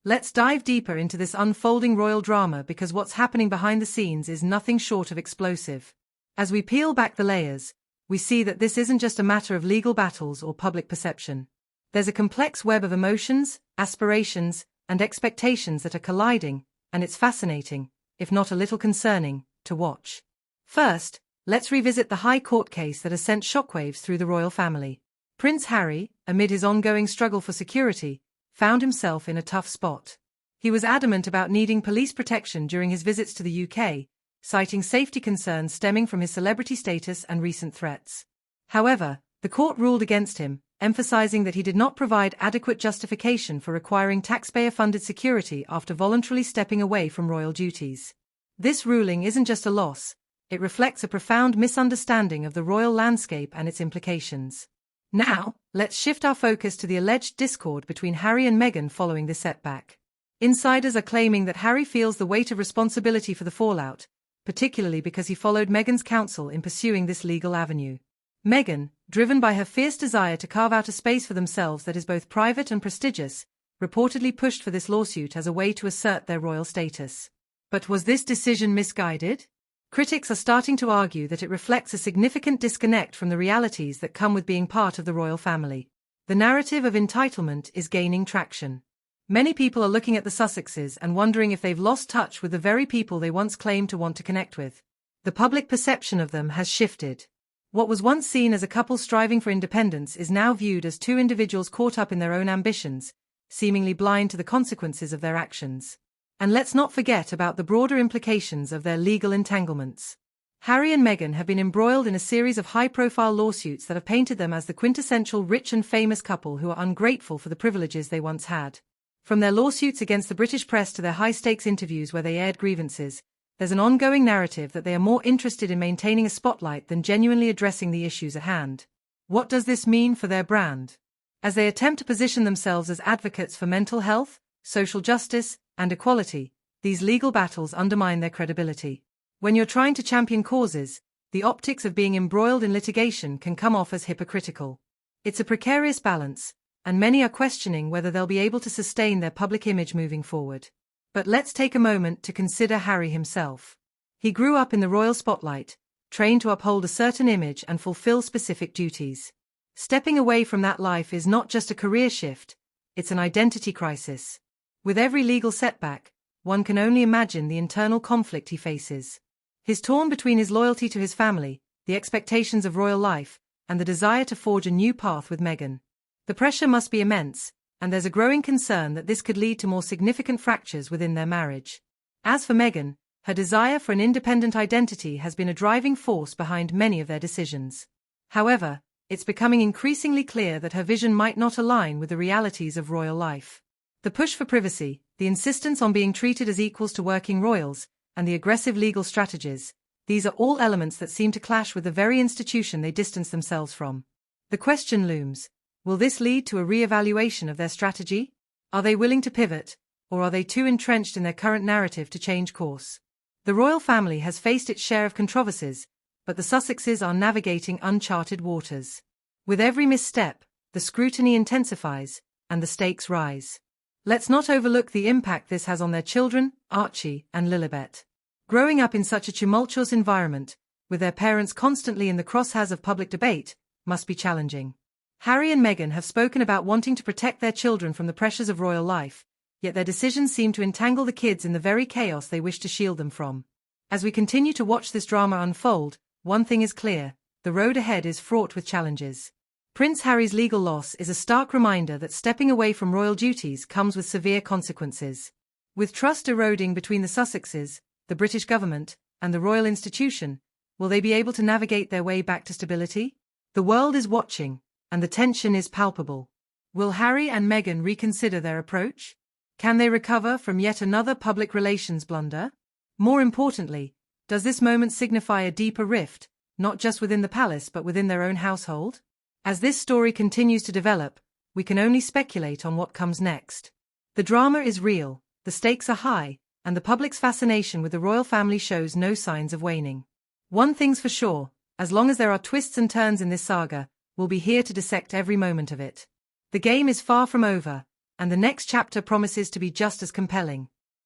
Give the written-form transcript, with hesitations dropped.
Let's dive deeper into this unfolding royal drama because what's happening behind the scenes is nothing short of explosive. As we peel back the layers, we see that this isn't just a matter of legal battles or public perception. There's a complex web of emotions, aspirations, and expectations that are colliding, and it's fascinating, if not a little concerning, to watch. First, let's revisit the High Court case that has sent shockwaves through the royal family. Prince Harry, amid his ongoing struggle for security, found himself in a tough spot. He was adamant about needing police protection during his visits to the UK, citing safety concerns stemming from his celebrity status and recent threats. However, the court ruled against him, emphasizing that he did not provide adequate justification for requiring taxpayer-funded security after voluntarily stepping away from royal duties. This ruling isn't just a loss, it reflects a profound misunderstanding of the royal landscape and its implications. Now, let's shift our focus to the alleged discord between Harry and Meghan following this setback. Insiders are claiming that Harry feels the weight of responsibility for the fallout, particularly because he followed Meghan's counsel in pursuing this legal avenue. Meghan, driven by her fierce desire to carve out a space for themselves that is both private and prestigious, reportedly pushed for this lawsuit as a way to assert their royal status. But was this decision misguided? Critics are starting to argue that it reflects a significant disconnect from the realities that come with being part of the royal family. The narrative of entitlement is gaining traction. Many people are looking at the Sussexes and wondering if they've lost touch with the very people they once claimed to want to connect with. The public perception of them has shifted. What was once seen as a couple striving for independence is now viewed as two individuals caught up in their own ambitions, seemingly blind to the consequences of their actions. And let's not forget about the broader implications of their legal entanglements. Harry and Meghan have been embroiled in a series of high-profile lawsuits that have painted them as the quintessential rich and famous couple who are ungrateful for the privileges they once had. From their lawsuits against the British press to their high-stakes interviews where they aired grievances, there's an ongoing narrative that they are more interested in maintaining a spotlight than genuinely addressing the issues at hand. What does this mean for their brand? As they attempt to position themselves as advocates for mental health, social justice, and equality, these legal battles undermine their credibility. When you're trying to champion causes, the optics of being embroiled in litigation can come off as hypocritical. It's a precarious balance, and many are questioning whether they'll be able to sustain their public image moving forward. But let's take a moment to consider Harry himself. He grew up in the royal spotlight, trained to uphold a certain image and fulfill specific duties. Stepping away from that life is not just a career shift, it's an identity crisis. With every legal setback, one can only imagine the internal conflict he faces. He's torn between his loyalty to his family, the expectations of royal life, and the desire to forge a new path with Meghan. The pressure must be immense, and there's a growing concern that this could lead to more significant fractures within their marriage. As for Meghan, her desire for an independent identity has been a driving force behind many of their decisions. However, it's becoming increasingly clear that her vision might not align with the realities of royal life. The push for privacy, the insistence on being treated as equals to working royals, and the aggressive legal strategies, these are all elements that seem to clash with the very institution they distance themselves from. The question looms, will this lead to a re-evaluation of their strategy? Are they willing to pivot, or are they too entrenched in their current narrative to change course? The royal family has faced its share of controversies, but the Sussexes are navigating uncharted waters. With every misstep, the scrutiny intensifies, and the stakes rise. Let's not overlook the impact this has on their children, Archie and Lilibet. Growing up in such a tumultuous environment, with their parents constantly in the crosshairs of public debate, must be challenging. Harry and Meghan have spoken about wanting to protect their children from the pressures of royal life, yet their decisions seem to entangle the kids in the very chaos they wish to shield them from. As we continue to watch this drama unfold, one thing is clear, the road ahead is fraught with challenges. Prince Harry's legal loss is a stark reminder that stepping away from royal duties comes with severe consequences. With trust eroding between the Sussexes, the British government, and the royal institution, will they be able to navigate their way back to stability? The world is watching, and the tension is palpable. Will Harry and Meghan reconsider their approach? Can they recover from yet another public relations blunder? More importantly, does this moment signify a deeper rift, not just within the palace but within their own household? As this story continues to develop, we can only speculate on what comes next. The drama is real, the stakes are high, and the public's fascination with the royal family shows no signs of waning. One thing's for sure, as long as there are twists and turns in this saga, we'll be here to dissect every moment of it. The game is far from over, and the next chapter promises to be just as compelling.